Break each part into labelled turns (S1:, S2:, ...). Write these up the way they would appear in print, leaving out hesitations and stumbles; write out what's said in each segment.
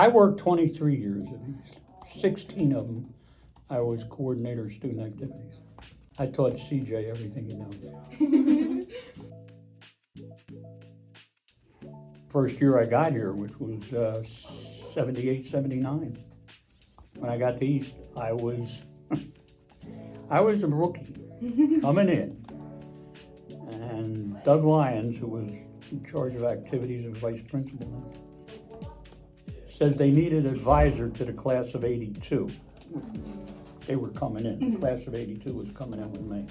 S1: I worked 23 years at East. 16 of them, I was coordinator of student activities. I taught CJ everything he knows. First year I got here, which was 78, 79. When I got to East, I was a rookie coming in. And Doug Lyons, who was in charge of activities and vice principal, says they needed an advisor to the class of 82. They were coming in. The class of 82 was coming in with me.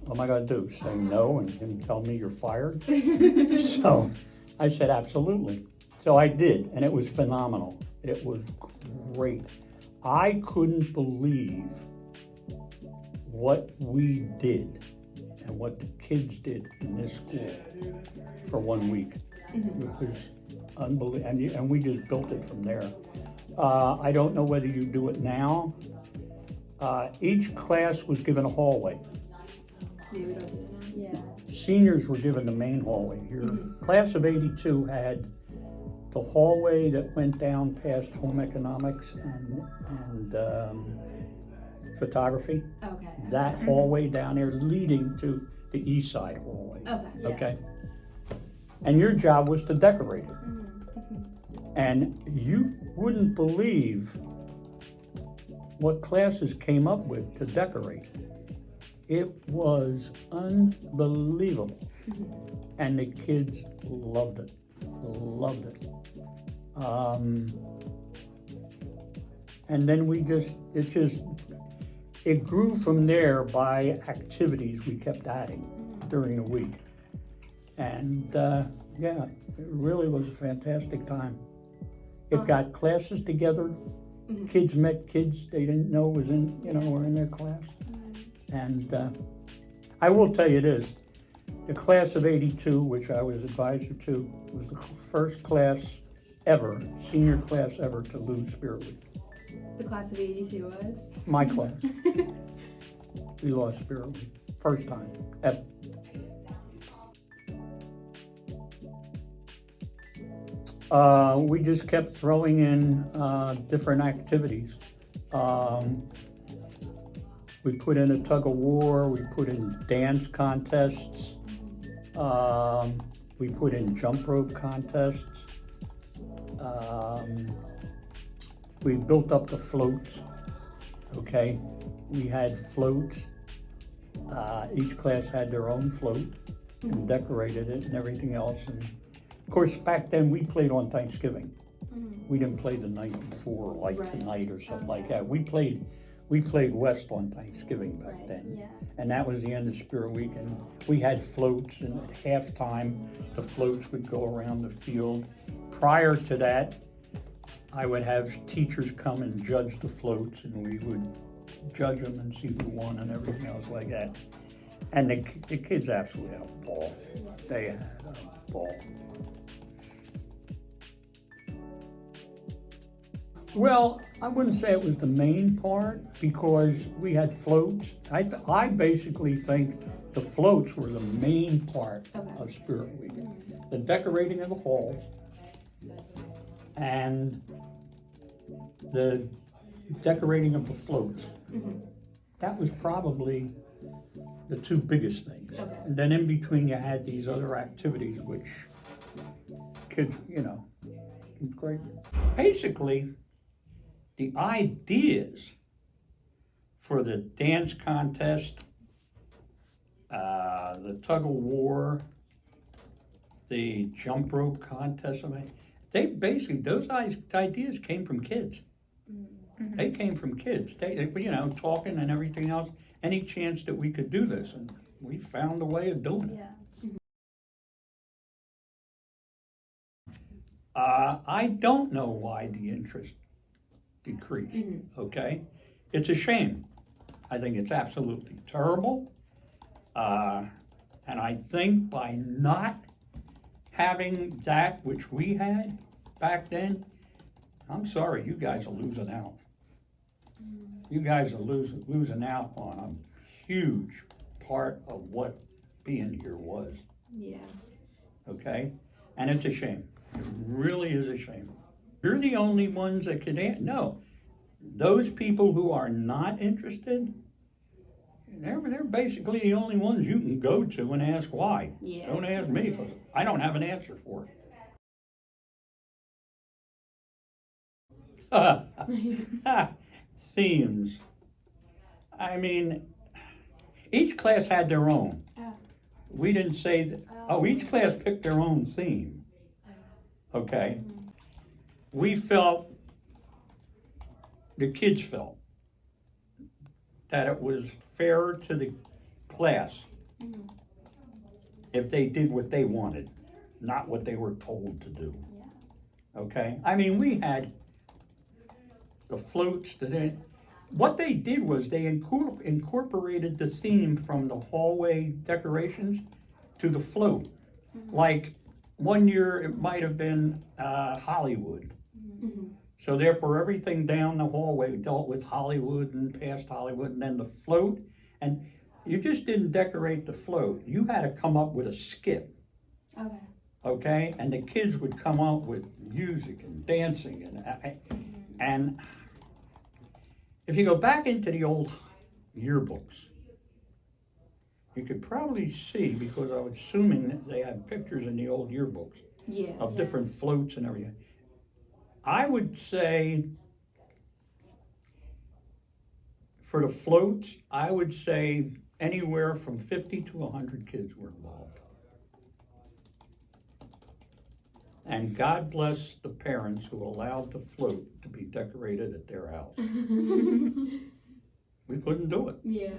S1: What am I gonna do? Say no and him tell me you're fired? So I said, absolutely. So I did, and it was phenomenal. It was great. I couldn't believe what we did and what the kids did in this school for 1 week. It was unbelievable, and we just built it from there. I don't know whether you do it now. Each class was given a hallway.
S2: Yeah.
S1: Seniors were given the main hallway here. Class of 82 had the hallway that went down past home economics and photography.
S2: Okay.
S1: That hallway down there leading to the Eastside hallway.
S2: Okay. Yeah.
S1: Okay. And your job was to decorate it. And you wouldn't believe what classes came up with to decorate. It was unbelievable. And the kids loved it. Loved it. And then it grew from there by activities we kept adding during the week. And yeah, it really was a fantastic time. It got classes together. Kids met kids they didn't know were in their class. And I will tell you this, the class of 82, which I was advisor to, was the first class ever, senior class ever, to lose Spirit Week.
S2: The class of 82 was?
S1: My class. We lost Spirit Week. First time ever. We just kept throwing in different activities. We put in a tug of war, we put in dance contests, we put in jump rope contests. We built up the floats, okay? We had floats. Each class had their own float and decorated it and everything else. And of course, back then we played on Thanksgiving. We didn't play the night before, like tonight or something like that. We played West on Thanksgiving back then.
S2: Yeah.
S1: And that was the end of Spirit Week. And we had floats, and at halftime, the floats would go around the field. Prior to that, I would have teachers come and judge the floats, and we would judge them and see who won and everything else like that. And the kids absolutely had a ball. They had a ball. Well, I wouldn't say it was the main part because we had floats. I basically think the floats were the main part of Spirit Week. The decorating of the hall and the decorating of the floats. That was probably the two biggest things. And then in between you had these other activities which kids, great. Basically, the ideas for the dance contest, the tug of war, the jump rope contest, those ideas came from kids. They came from kids. They talking and everything else, any chance that we could do this, and we found a way of doing it. I don't know why the interest decreased, okay? It's a shame. I think it's absolutely terrible. And I think by not having that which we had back then, I'm sorry, you guys are losing out. You guys are losing out on a huge part of what being here was.
S2: Yeah.
S1: Okay? And it's a shame. It really is a shame. You're the only ones that could answer. No, those people who are not interested, they're basically the only ones you can go to and ask why.
S2: Yeah.
S1: Don't ask me, because I don't have an answer for it. Themes. I mean, each class had their own.
S2: Oh.
S1: We didn't say that. Oh, each class picked their own theme. Okay. We felt, the kids felt, that it was fair to the class if they did what they wanted, not what they were told to do. Okay? I mean, we had the floats, what they did was they incorporated the theme from the hallway decorations to the float. Like, one year it might have been Hollywood. So therefore, everything down the hallway dealt with Hollywood and past Hollywood, and then the float. And you just didn't decorate the float. You had to come up with a skit.
S2: Okay.
S1: Okay? And the kids would come up with music and dancing. And if you go back into the old yearbooks, you could probably see, because I was assuming that they had pictures in the old yearbooks of different floats and everything. I would say, for the floats, I would say anywhere from 50 to 100 kids were involved. And God bless the parents who allowed the float to be decorated at their house. We couldn't do it.
S2: Yeah.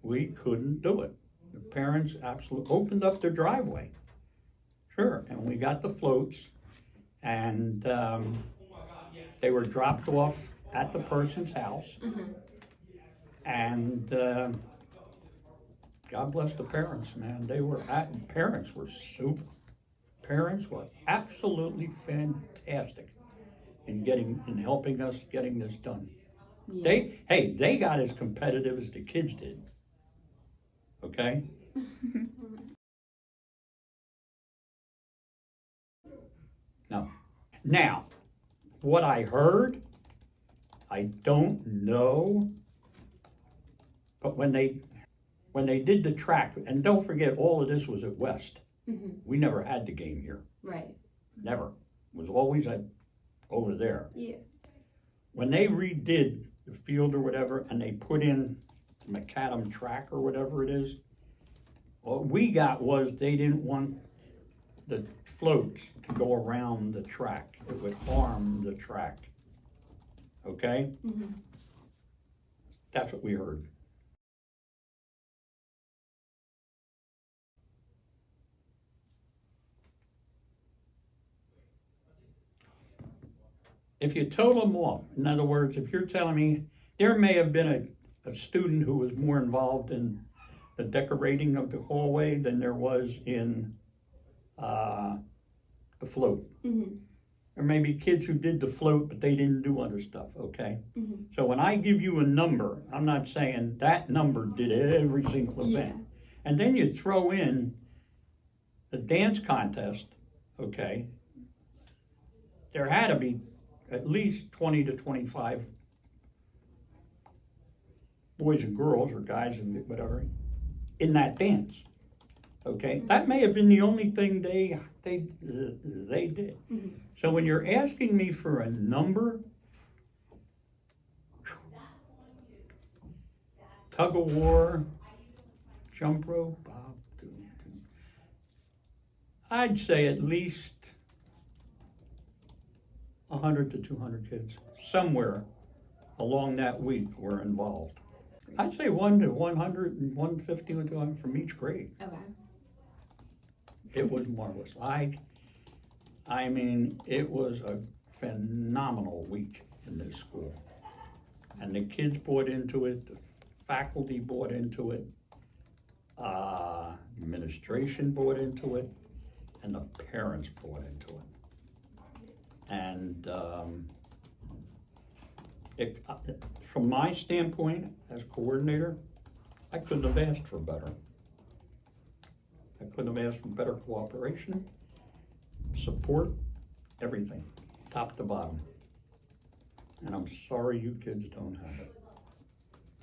S1: We couldn't do it. The parents absolutely opened up their driveway. Sure, and we got the floats, and they were dropped off at the person's house. And God bless the parents, man. Parents were super. Parents were absolutely fantastic in helping us getting this done.
S2: Yeah.
S1: They got as competitive as the kids did. Okay? No. Now, what I heard, I don't know, but when they did the track, and don't forget, all of this was at West. We never had the game here.
S2: Right.
S1: Never. It was always over there.
S2: Yeah.
S1: When they redid the field or whatever, and they put in the macadam track or whatever it is, what we got was they didn't want the floats to go around the track. It would harm the track. Okay? That's what we heard. If you total them off, in other words, if you're telling me there may have been a student who was more involved in the decorating of the hallway than there was in the float. There may be kids who did the float, but they didn't do other stuff, okay? So when I give you a number, I'm not saying that number did every single event. And then you throw in the dance contest, okay? There had to be at least 20 to 25 boys and girls, or guys and whatever, in that dance. Okay, that may have been the only thing they did. So when you're asking me for a number, tug of war, jump rope, I'd say at least 100 to 200 kids somewhere along that week were involved. I'd say 1 to 100 and 150 and 200 from each grade.
S2: Okay.
S1: It was marvelous. I mean, it was a phenomenal week in this school. And the kids bought into it, the faculty bought into it, administration bought into it, and the parents bought into it. And from my standpoint as coordinator, I couldn't have asked for better. I couldn't have asked for better cooperation, support, everything. top to bottom. And I'm sorry you kids don't have it.